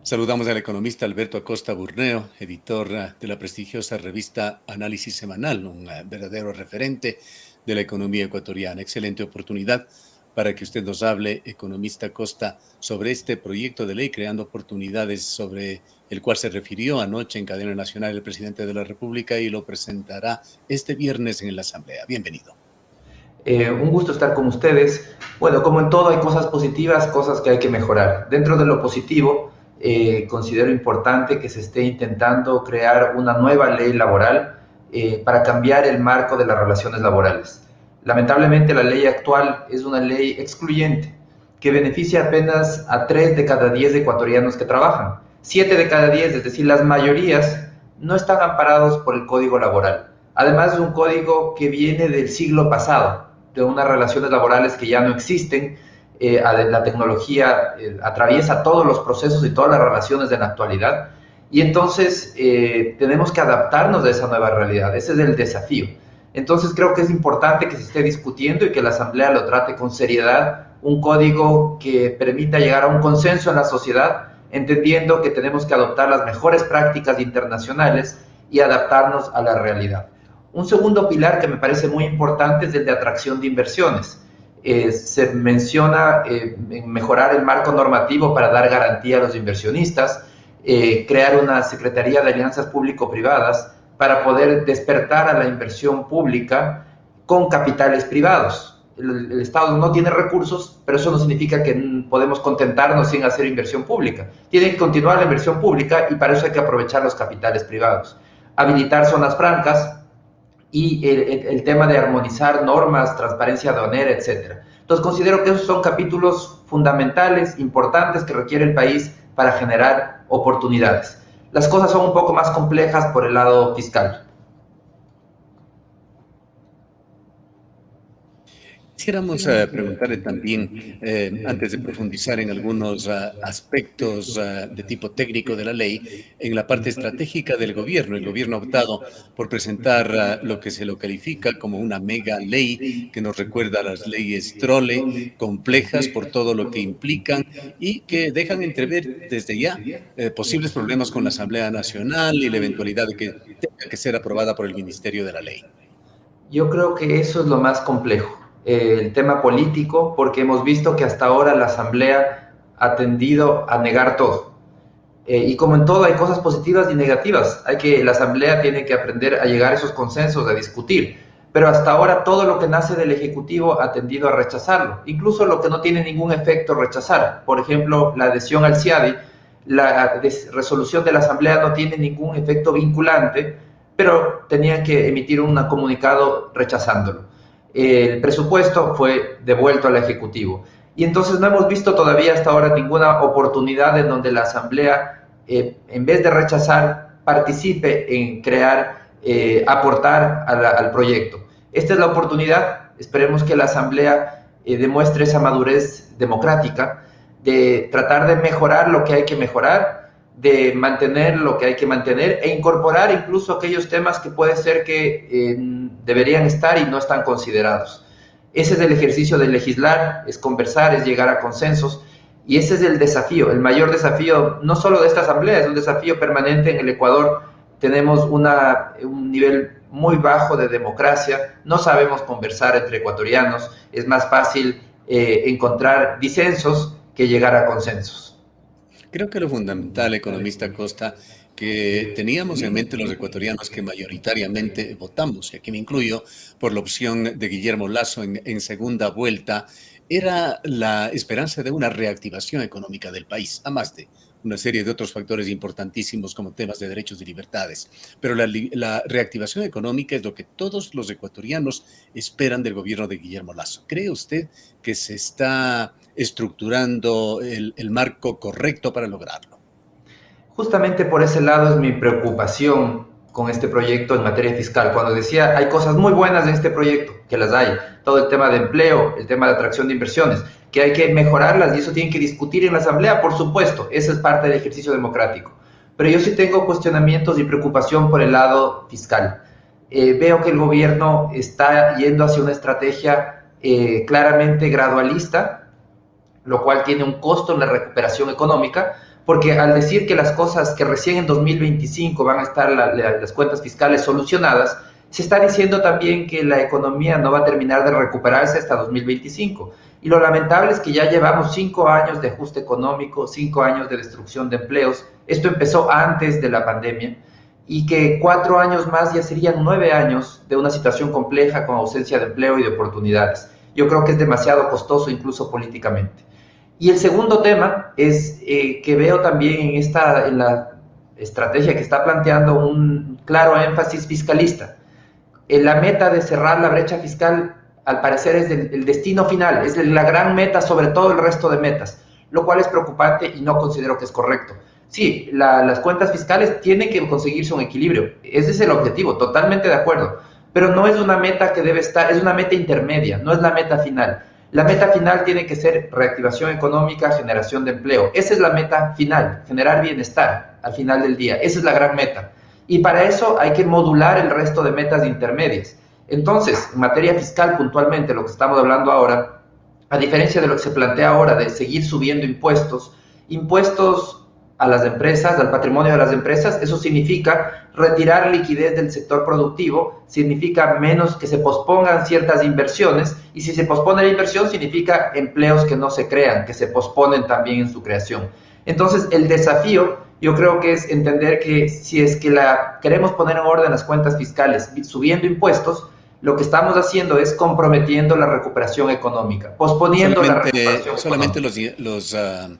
Saludamos al economista Alberto Acosta Burneo, editor de la prestigiosa revista Análisis Semanal, un verdadero referente de la economía ecuatoriana. Excelente oportunidad para que usted nos hable, economista Acosta, sobre este proyecto de ley creando oportunidades sobre el cual se refirió anoche en cadena nacional el presidente de la República y lo presentará este viernes en la Asamblea. Bienvenido. Un gusto estar con ustedes. Bueno, como en todo hay cosas positivas, cosas que hay que mejorar. Dentro de lo positivo, considero importante que se esté intentando crear una nueva ley laboral para cambiar el marco de las relaciones laborales. Lamentablemente la ley actual es una ley excluyente que beneficia apenas a 3 de cada 10 ecuatorianos que trabajan. 7 de cada 10, es decir, las mayorías, no están amparados por el Código Laboral. Además de un código que viene del siglo pasado, de unas relaciones laborales que ya no existen. La tecnología atraviesa todos los procesos y todas las relaciones de la actualidad, y entonces tenemos que adaptarnos a esa nueva realidad. Ese es el desafío. Entonces creo que es importante que se esté discutiendo y que la Asamblea lo trate con seriedad, un código que permita llegar a un consenso en la sociedad, entendiendo que tenemos que adoptar las mejores prácticas internacionales y adaptarnos a la realidad. Un segundo pilar que me parece muy importante es el de atracción de inversiones. Se menciona mejorar el marco normativo para dar garantía a los inversionistas, crear una Secretaría de Alianzas Público-Privadas para poder despertar a la inversión pública con capitales privados. El Estado no tiene recursos, pero eso no significa que podemos contentarnos sin hacer inversión pública. Tiene que continuar la inversión pública y para eso hay que aprovechar los capitales privados. Habilitar zonas francas, y el tema de armonizar normas, transparencia aduanera, etc. Entonces considero que esos son capítulos fundamentales, importantes, que requiere el país para generar oportunidades. Las cosas son un poco más complejas por el lado fiscal. Quisiéramos preguntarle también, antes de profundizar en algunos aspectos de tipo técnico de la ley, en la parte estratégica del gobierno. El gobierno ha optado por presentar lo que se lo califica como una mega ley que nos recuerda a las leyes Trole, complejas por todo lo que implican y que dejan entrever desde ya posibles problemas con la Asamblea Nacional y la eventualidad de que tenga que ser aprobada por el Ministerio de la Ley. Yo creo que eso es lo más complejo, el tema político, porque hemos visto que hasta ahora la Asamblea ha tendido a negar todo. Y como en todo hay cosas positivas y negativas, la Asamblea tiene que aprender a llegar a esos consensos, a discutir, pero hasta ahora todo lo que nace del Ejecutivo ha tendido a rechazarlo, incluso lo que no tiene ningún efecto rechazar. Por ejemplo, la adhesión al CIADI, la resolución de la Asamblea no tiene ningún efecto vinculante, pero tenían que emitir un comunicado rechazándolo. El presupuesto fue devuelto al Ejecutivo. Y entonces no hemos visto todavía hasta ahora ninguna oportunidad en donde la Asamblea, en vez de rechazar, participe en crear, aportar al proyecto. Esta es la oportunidad. Esperemos que la Asamblea demuestre esa madurez democrática de tratar de mejorar lo que hay que mejorar, de mantener lo que hay que mantener e incorporar incluso aquellos temas que puede ser que deberían estar y no están considerados. Ese es el ejercicio de legislar, es conversar, es llegar a consensos, y ese es el desafío, el mayor desafío, no solo de esta Asamblea, es un desafío permanente en el Ecuador. Tenemos un nivel muy bajo de democracia, no sabemos conversar entre ecuatorianos, es más fácil encontrar disensos que llegar a consensos. Creo que lo fundamental, economista Costa, que teníamos en mente los ecuatorianos que mayoritariamente votamos, y aquí me incluyo, por la opción de Guillermo Lasso en segunda vuelta, era la esperanza de una reactivación económica del país, a más de una serie de otros factores importantísimos como temas de derechos y libertades. Pero la reactivación económica es lo que todos los ecuatorianos esperan del gobierno de Guillermo Lasso. ¿Cree usted que se está estructurando el marco correcto para lograrlo? Justamente por ese lado es mi preocupación con este proyecto en materia fiscal. Cuando decía, hay cosas muy buenas en este proyecto, que las hay, todo el tema de empleo, el tema de atracción de inversiones, que hay que mejorarlas y eso tiene que discutir en la Asamblea, por supuesto, esa es parte del ejercicio democrático. Pero yo sí tengo cuestionamientos y preocupación por el lado fiscal. Veo que el gobierno está yendo hacia una estrategia claramente gradualista, lo cual tiene un costo en la recuperación económica, porque al decir que las cosas que recién en 2025 van a estar las cuentas fiscales solucionadas, se está diciendo también que la economía no va a terminar de recuperarse hasta 2025. Y lo lamentable es que ya llevamos 5 años de ajuste económico, 5 años de destrucción de empleos. Esto empezó antes de la pandemia y que 4 años más ya serían 9 años de una situación compleja con ausencia de empleo y de oportunidades. Yo creo que es demasiado costoso incluso políticamente. Y el segundo tema es que veo también en la estrategia que está planteando un claro énfasis fiscalista. La meta de cerrar la brecha fiscal, al parecer, es el destino final, es la gran meta sobre todo el resto de metas, lo cual es preocupante y no considero que es correcto. Sí, las cuentas fiscales tienen que conseguirse un equilibrio, ese es el objetivo, totalmente de acuerdo, pero no es una meta que debe estar, es una meta intermedia, no es la meta final. La meta final tiene que ser reactivación económica, generación de empleo. Esa es la meta final, generar bienestar al final del día. Esa es la gran meta. Y para eso hay que modular el resto de metas intermedias. Entonces, en materia fiscal puntualmente, lo que estamos hablando ahora, a diferencia de lo que se plantea ahora de seguir subiendo impuestos a las empresas, al patrimonio de las empresas, eso significa retirar liquidez del sector productivo, significa menos que se pospongan ciertas inversiones, y si se pospone la inversión significa empleos que no se crean, que se posponen también en su creación. Entonces, el desafío yo creo que es entender que si es que queremos poner en orden las cuentas fiscales subiendo impuestos, lo que estamos haciendo es comprometiendo la recuperación económica, posponiendo la recuperación solamente económica.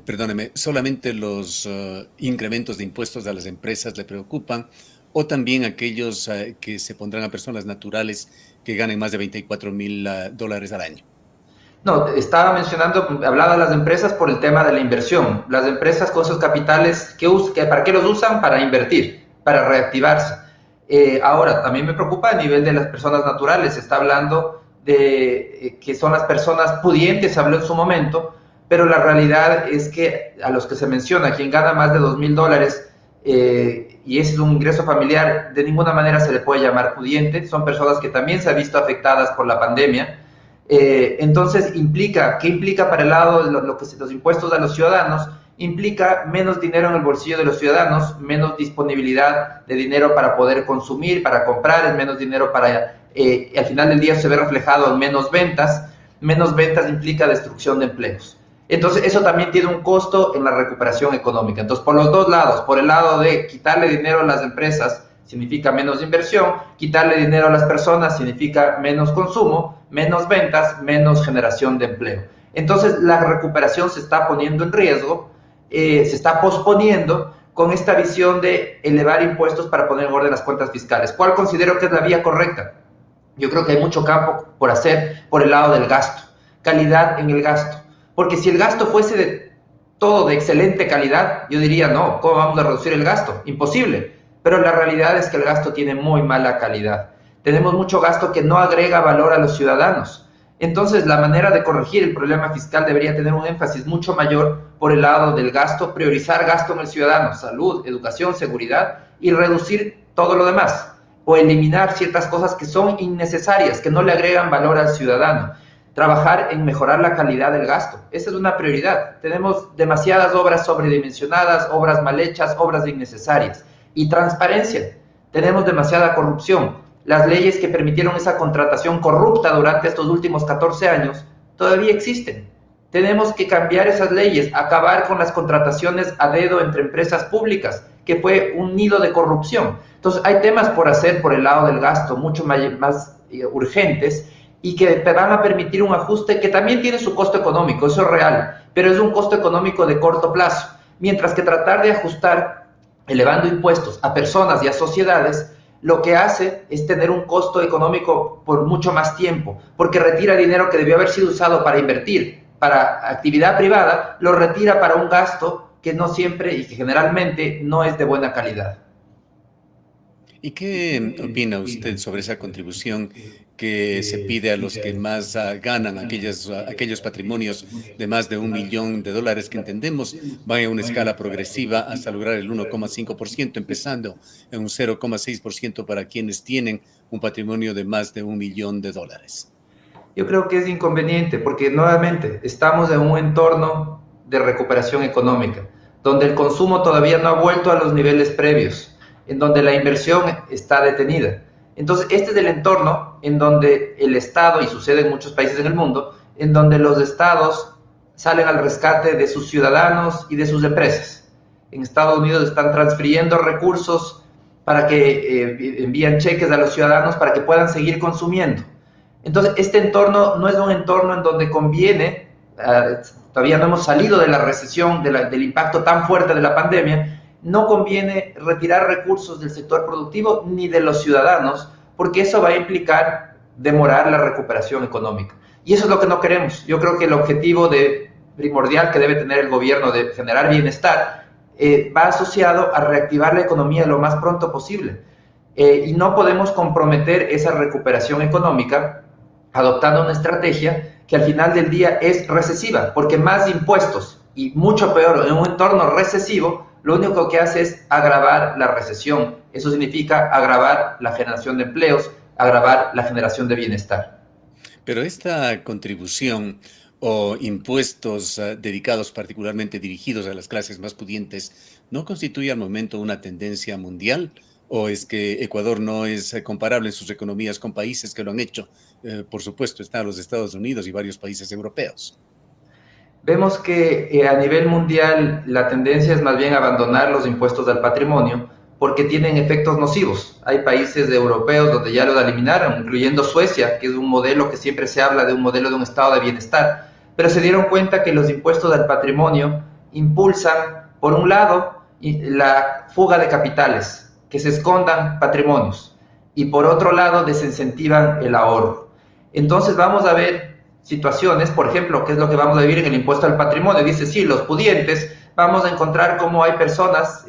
perdóneme, solamente los incrementos de impuestos a las empresas le preocupan, o también aquellos que se pondrán a personas naturales que ganen más de $24,000 al año. No, estaba mencionando, hablaba de las empresas por el tema de la inversión. Las empresas con esos capitales, ¿para qué los usan? Para invertir, para reactivarse. Ahora, también me preocupa a nivel de las personas naturales. Se está hablando de que son las personas pudientes, se habló en su momento, pero la realidad es que a los que se menciona, quien gana más de $2,000, y ese es un ingreso familiar, de ninguna manera se le puede llamar pudiente. Son personas que también se han visto afectadas por la pandemia. Entonces, ¿qué implica para el lado de los impuestos a los ciudadanos? Implica menos dinero en el bolsillo de los ciudadanos, menos disponibilidad de dinero para poder consumir, para comprar, es menos dinero para, al final del día se ve reflejado en menos ventas implica destrucción de empleos. Entonces, eso también tiene un costo en la recuperación económica. Entonces, por los dos lados, por el lado de quitarle dinero a las empresas, significa menos inversión, quitarle dinero a las personas significa menos consumo, menos ventas, menos generación de empleo. Entonces la recuperación se está poniendo en riesgo, se está posponiendo con esta visión de elevar impuestos para poner en orden las cuentas fiscales. ¿Cuál considero que es la vía correcta? Yo creo que hay mucho campo por hacer por el lado del gasto, calidad en el gasto, porque si el gasto fuese de todo de excelente calidad, yo diría, no, ¿cómo vamos a reducir el gasto? Imposible. Pero la realidad es que el gasto tiene muy mala calidad. Tenemos mucho gasto que no agrega valor a los ciudadanos. Entonces, la manera de corregir el problema fiscal debería tener un énfasis mucho mayor por el lado del gasto, priorizar gasto en el ciudadano, salud, educación, seguridad, y reducir todo lo demás, o eliminar ciertas cosas que son innecesarias, que no le agregan valor al ciudadano. Trabajar en mejorar la calidad del gasto. Esa es una prioridad. Tenemos demasiadas obras sobredimensionadas, obras mal hechas, obras innecesarias. Y transparencia. Tenemos demasiada corrupción. Las leyes que permitieron esa contratación corrupta durante estos últimos 14 años todavía existen. Tenemos que cambiar esas leyes, acabar con las contrataciones a dedo entre empresas públicas, que fue un nido de corrupción. Entonces, hay temas por hacer por el lado del gasto, mucho más urgentes, y que van a permitir un ajuste que también tiene su costo económico, eso es real, pero es un costo económico de corto plazo. Mientras que tratar de ajustar elevando impuestos a personas y a sociedades, lo que hace es tener un costo económico por mucho más tiempo, porque retira dinero que debió haber sido usado para invertir, para actividad privada, lo retira para un gasto que no siempre y que generalmente no es de buena calidad. ¿Y qué opina usted sobre esa contribución que se pide a los que más ganan, aquellos patrimonios de más de $1 millón, que entendemos van a una escala progresiva hasta lograr el 1,5%, empezando en un 0,6% para quienes tienen un patrimonio de más de $1 millón? Yo creo que es inconveniente porque nuevamente estamos en un entorno de recuperación económica. donde el consumo todavía no ha vuelto a los niveles previos, en donde la inversión está detenida. Entonces, este es el entorno en donde el Estado, y sucede en muchos países en el mundo, en donde los estados salen al rescate de sus ciudadanos y de sus empresas. En Estados Unidos están transfiriendo recursos para que envían cheques a los ciudadanos para que puedan seguir consumiendo. Entonces, este entorno no es un entorno en donde conviene, todavía no hemos salido de la recesión, del impacto tan fuerte de la pandemia, no conviene retirar recursos del sector productivo ni de los ciudadanos, porque eso va a implicar demorar la recuperación económica. Y eso es lo que no queremos. Yo creo que el objetivo primordial que debe tener el gobierno de generar bienestar va asociado a reactivar la economía lo más pronto posible. Y no podemos comprometer esa recuperación económica adoptando una estrategia que al final del día es recesiva, porque más impuestos y mucho peor en un entorno recesivo, lo único que hace es agravar la recesión. Eso significa agravar la generación de empleos, agravar la generación de bienestar. Pero esta contribución o impuestos dedicados particularmente dirigidos a las clases más pudientes, ¿no constituye al momento una tendencia mundial? ¿O es que Ecuador no es comparable en sus economías con países que lo han hecho? Por supuesto, están los Estados Unidos y varios países europeos. Vemos que a nivel mundial la tendencia es más bien abandonar los impuestos al patrimonio porque tienen efectos nocivos. Hay países europeos donde ya lo eliminaron, incluyendo Suecia, que es un modelo que siempre se habla de un modelo de un estado de bienestar, pero se dieron cuenta que los impuestos al patrimonio impulsan, por un lado, la fuga de capitales, que se escondan patrimonios, y por otro lado, desincentivan el ahorro. Entonces vamos a ver situaciones, por ejemplo, que es lo que vamos a vivir en el impuesto al patrimonio. Dice, sí, los pudientes, vamos a encontrar cómo hay personas,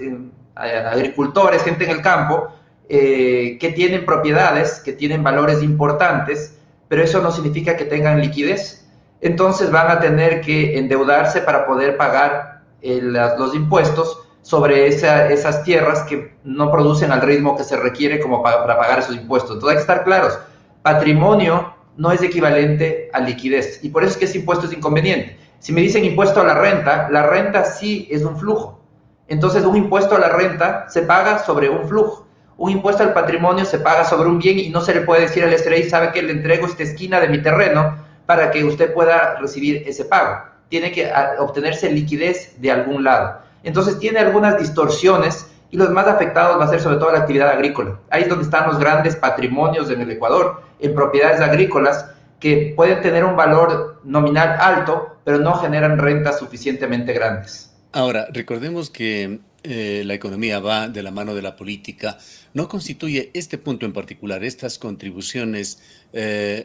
agricultores, gente en el campo, que tienen propiedades, que tienen valores importantes, pero eso no significa que tengan liquidez. Entonces van a tener que endeudarse para poder pagar los impuestos sobre esas tierras que no producen al ritmo que se requiere como para pagar esos impuestos. Entonces hay que estar claros, patrimonio no es equivalente a liquidez, y por eso es que ese impuesto es inconveniente. Si me dicen impuesto a la renta sí es un flujo. Entonces un impuesto a la renta se paga sobre un flujo. Un impuesto al patrimonio se paga sobre un bien y no se le puede decir al estrella, sabe que le entrego esta esquina de mi terreno para que usted pueda recibir ese pago. Tiene que obtenerse liquidez de algún lado. Entonces tiene algunas distorsiones y los más afectados va a ser sobre todo la actividad agrícola. Ahí es donde están los grandes patrimonios en el Ecuador, en propiedades agrícolas que pueden tener un valor nominal alto, pero no generan rentas suficientemente grandes. Ahora, recordemos que la economía va de la mano de la política. ¿No constituye este punto en particular, estas contribuciones,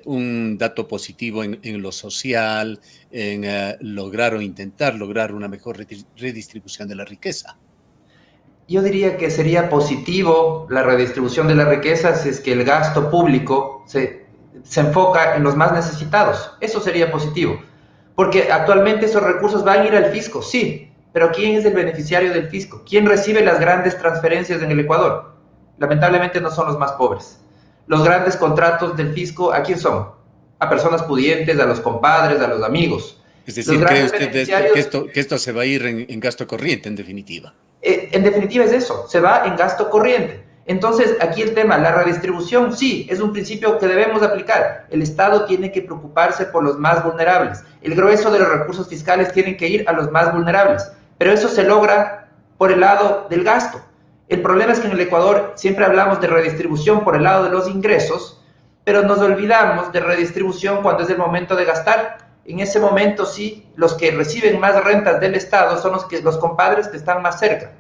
un dato positivo en lo social, en lograr o intentar lograr una mejor redistribución de la riqueza? Yo diría que sería positivo la redistribución de la riqueza si es que el gasto público se enfoca en los más necesitados. Eso sería positivo. Porque actualmente esos recursos van a ir al fisco, sí, pero ¿quién es el beneficiario del fisco? ¿Quién recibe las grandes transferencias en el Ecuador? Lamentablemente no son los más pobres. Los grandes contratos del fisco, ¿a quién son? A personas pudientes, a los compadres, a los amigos. Es Los decir, ¿cree grandes usted de esto, beneficiarios que esto se va a ir en gasto corriente, en definitiva? en definitiva es eso, se va en gasto corriente. Entonces, aquí el tema, la redistribución, sí, es un principio que debemos aplicar. El Estado tiene que preocuparse por los más vulnerables. El grueso de los recursos fiscales tienen que ir a los más vulnerables, pero eso se logra por el lado del gasto. El problema es que en el Ecuador siempre hablamos de redistribución por el lado de los ingresos, pero nos olvidamos de redistribución cuando es el momento de gastar. En ese momento sí, los que reciben más rentas del Estado son los compadres que están más cerca,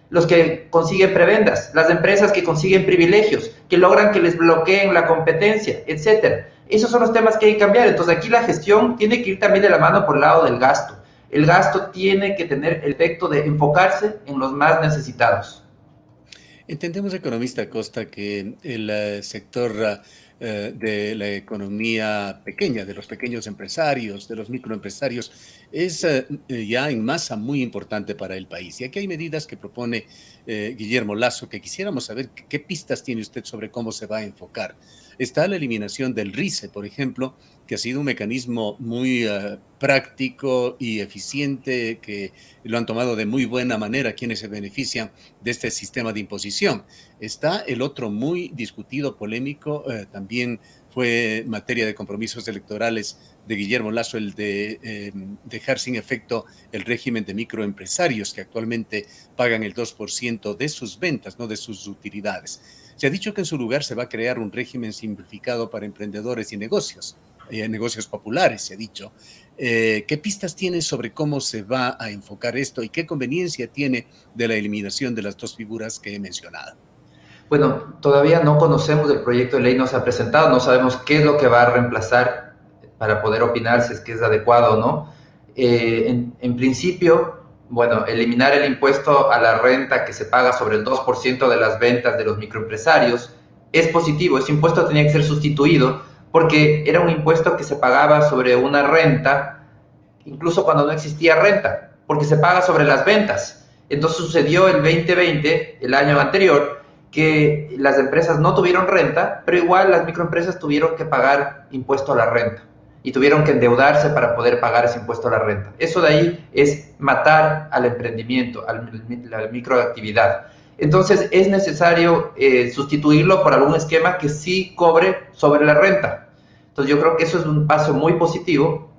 los que consiguen prebendas, las empresas que consiguen privilegios, que logran que les bloqueen la competencia, etcétera. Esos son los temas que hay que cambiar. Entonces aquí la gestión tiene que ir también de la mano por el lado del gasto. El gasto tiene que tener el efecto de enfocarse en los más necesitados. Entendemos, economista Costa, que el sector de la economía pequeña, de los pequeños empresarios, de los microempresarios, es ya en masa muy importante para el país. Y aquí hay medidas que propone Guillermo Lasso, que quisiéramos saber qué pistas tiene usted sobre cómo se va a enfocar. Está la eliminación del RICE, por ejemplo, que ha sido un mecanismo muy práctico y eficiente, que lo han tomado de muy buena manera quienes se benefician de este sistema de imposición. Está el otro muy discutido, polémico, también fue materia de compromisos electorales de Guillermo Lasso, el de dejar sin efecto el régimen de microempresarios que actualmente pagan el 2% de sus ventas, no de sus utilidades. Se ha dicho que en su lugar se va a crear un régimen simplificado para emprendedores y negocios populares, se ha dicho. ¿Qué pistas tiene sobre cómo se va a enfocar esto y qué conveniencia tiene de la eliminación de las dos figuras que he mencionado? Bueno, todavía no conocemos el proyecto de ley, no se ha presentado, no sabemos qué es lo que va a reemplazar para poder opinar si es que es adecuado o no. En principio, bueno, eliminar el impuesto a la renta que se paga sobre el 2% de las ventas de los microempresarios es positivo. Ese impuesto tenía que ser sustituido porque era un impuesto que se pagaba sobre una renta, incluso cuando no existía renta, porque se paga sobre las ventas. Entonces sucedió el 2020, el año anterior, que las empresas no tuvieron renta, pero igual las microempresas tuvieron que pagar impuesto a la renta y tuvieron que endeudarse para poder pagar ese impuesto a la renta. Eso de ahí es matar al emprendimiento, a la microactividad. Entonces es necesario sustituirlo por algún esquema que sí cobre sobre la renta. Entonces yo creo que eso es un paso muy positivo.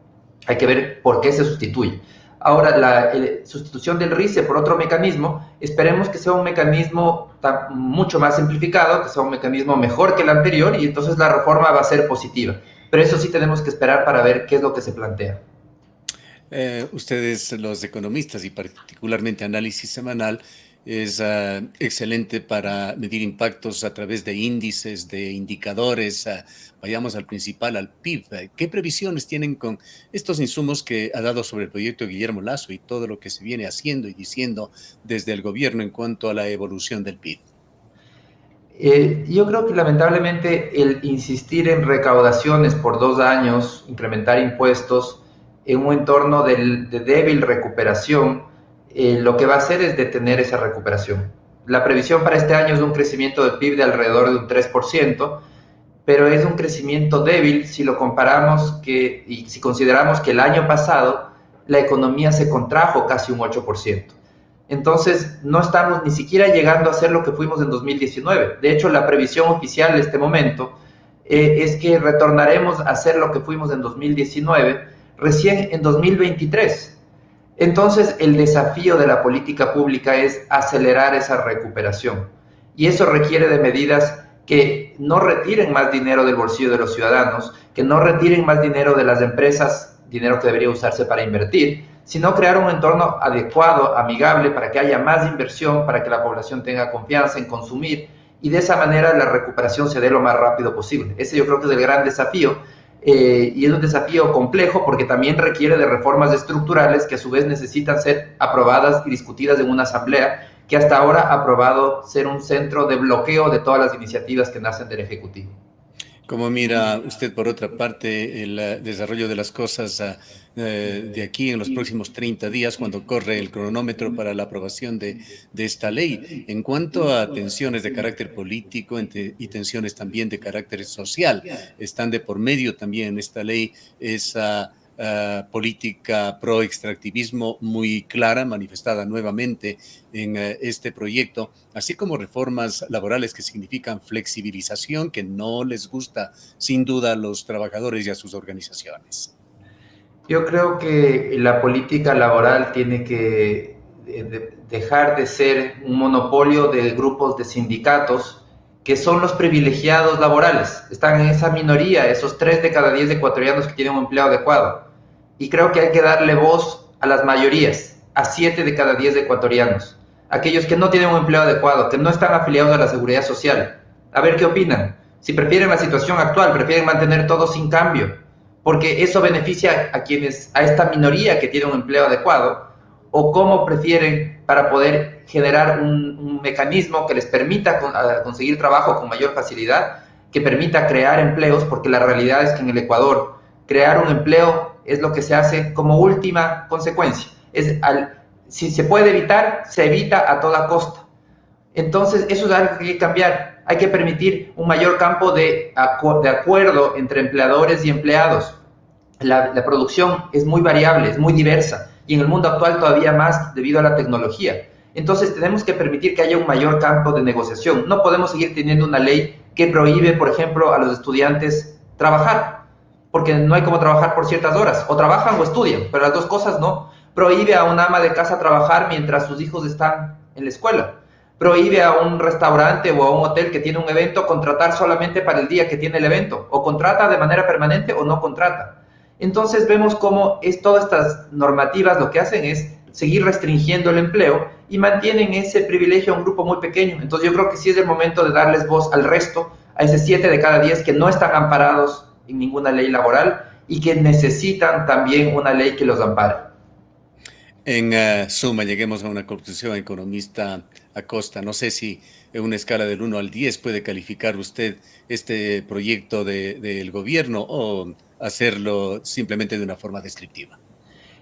Hay que ver por qué se sustituye. Ahora, la sustitución del RICE por otro mecanismo, esperemos que sea un mecanismo mucho más simplificado, que sea un mecanismo mejor que el anterior, y entonces la reforma va a ser positiva. Pero eso sí tenemos que esperar para ver qué es lo que se plantea. Ustedes, los economistas y particularmente análisis semanal, es excelente para medir impactos a través de índices, de indicadores. Vayamos al principal, al PIB. ¿Qué previsiones tienen con estos insumos que ha dado sobre el proyecto de Guillermo Lasso y todo lo que se viene haciendo y diciendo desde el gobierno en cuanto a la evolución del PIB? Yo creo que lamentablemente el insistir en recaudaciones por 2 años, incrementar impuestos en un entorno de débil recuperación, lo que va a hacer es detener esa recuperación. La previsión para este año es un crecimiento del PIB de alrededor de un 3%, pero es un crecimiento débil si lo comparamos y si consideramos que el año pasado la economía se contrajo casi un 8%. Entonces, no estamos ni siquiera llegando a ser lo que fuimos en 2019. De hecho, la previsión oficial de este momento es que retornaremos a ser lo que fuimos en 2019 recién en 2023. Entonces, el desafío de la política pública es acelerar esa recuperación. Y eso requiere de medidas que no retiren más dinero del bolsillo de los ciudadanos, que no retiren más dinero de las empresas, dinero que debería usarse para invertir, sino crear un entorno adecuado, amigable, para que haya más inversión, para que la población tenga confianza en consumir y de esa manera la recuperación se dé lo más rápido posible. Ese yo creo que es el gran desafío y es un desafío complejo porque también requiere de reformas estructurales que a su vez necesitan ser aprobadas y discutidas en una asamblea que hasta ahora ha aprobado ser un centro de bloqueo de todas las iniciativas que nacen del Ejecutivo. ¿Cómo mira usted, por otra parte, el desarrollo de las cosas de aquí en los próximos 30 días, cuando corre el cronómetro para la aprobación de esta ley? En cuanto a tensiones de carácter político y tensiones también de carácter social, están de por medio también en esta ley esa política pro extractivismo muy clara, manifestada nuevamente en este proyecto, así como reformas laborales que significan flexibilización que no les gusta sin duda a los trabajadores y a sus organizaciones. Yo creo que la política laboral tiene que dejar de ser un monopolio de grupos de sindicatos que son los privilegiados laborales. Están en esa minoría, esos 3 de cada 10 ecuatorianos que tienen un empleo adecuado. Y creo que hay que darle voz a las mayorías, a 7 de cada 10 ecuatorianos, aquellos que no tienen un empleo adecuado, que no están afiliados a la seguridad social. A ver qué opinan. Si prefieren la situación actual, prefieren mantener todo sin cambio, porque eso beneficia a esta minoría que tiene un empleo adecuado, o cómo prefieren para poder generar un mecanismo que les permita conseguir trabajo con mayor facilidad, que permita crear empleos, porque la realidad es que en el Ecuador crear un empleo es lo que se hace como última consecuencia. Si se puede evitar, se evita a toda costa. Entonces, eso es algo que hay que cambiar. Hay que permitir un mayor campo de acuerdo entre empleadores y empleados. la producción es muy variable, es muy diversa, y en el mundo actual todavía más debido a la tecnología. Entonces tenemos que permitir que haya un mayor campo de negociación. No podemos seguir teniendo una ley que prohíbe, por ejemplo, a los estudiantes trabajar, porque no hay como trabajar por ciertas horas. O trabajan o estudian, pero las dos cosas no. Prohíbe a una ama de casa trabajar mientras sus hijos están en la escuela. Prohíbe a un restaurante o a un hotel que tiene un evento contratar solamente para el día que tiene el evento. O contrata de manera permanente o no contrata. Entonces vemos cómo todas estas normativas lo que hacen es seguir restringiendo el empleo y mantienen ese privilegio a un grupo muy pequeño. Entonces yo creo que sí es el momento de darles voz al resto, a ese 7 de cada 10 que no están amparados en ninguna ley laboral y que necesitan también una ley que los ampare. En suma, lleguemos a una conclusión, economista Acosta. No sé si en una escala del 1 al 10 puede calificar usted este proyecto del gobierno o hacerlo simplemente de una forma descriptiva.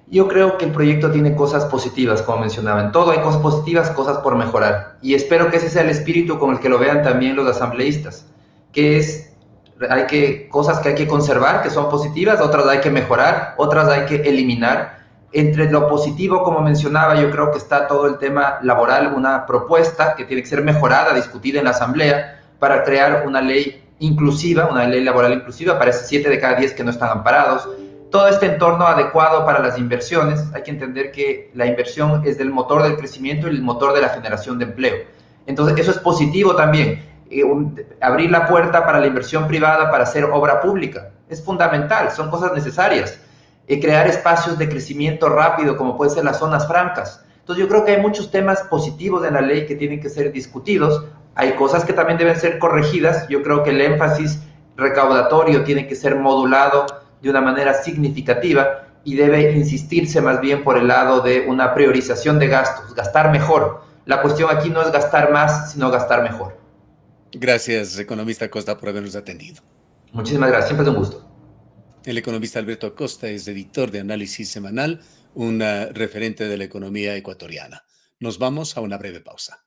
Yo creo que el proyecto tiene cosas positivas, como mencionaba. En todo hay cosas positivas, cosas por mejorar. Y espero que ese sea el espíritu con el que lo vean también los asambleístas, que es, cosas que hay que conservar, que son positivas, otras hay que mejorar, otras hay que eliminar. Entre lo positivo, como mencionaba, yo creo que está todo el tema laboral, una propuesta que tiene que ser mejorada, discutida en la asamblea, para crear una ley inclusiva, una ley laboral inclusiva para esos 7 de cada 10 que no están amparados. Todo este entorno adecuado para las inversiones. Hay que entender que la inversión es del motor del crecimiento y el motor de la generación de empleo. Entonces, eso es positivo también. Abrir la puerta para la inversión privada para hacer obra pública es fundamental, son cosas necesarias. Crear espacios de crecimiento rápido, como pueden ser las zonas francas. Entonces, yo creo que hay muchos temas positivos en la ley que tienen que ser discutidos. Hay cosas que también deben ser corregidas. Yo creo que el énfasis recaudatorio tiene que ser modulado de una manera significativa y debe insistirse más bien por el lado de una priorización de gastos, gastar mejor. La cuestión aquí no es gastar más, sino gastar mejor. Gracias, economista Acosta, por habernos atendido. Muchísimas gracias, siempre es un gusto. El economista Alberto Acosta es editor de Análisis Semanal, un referente de la economía ecuatoriana. Nos vamos a una breve pausa.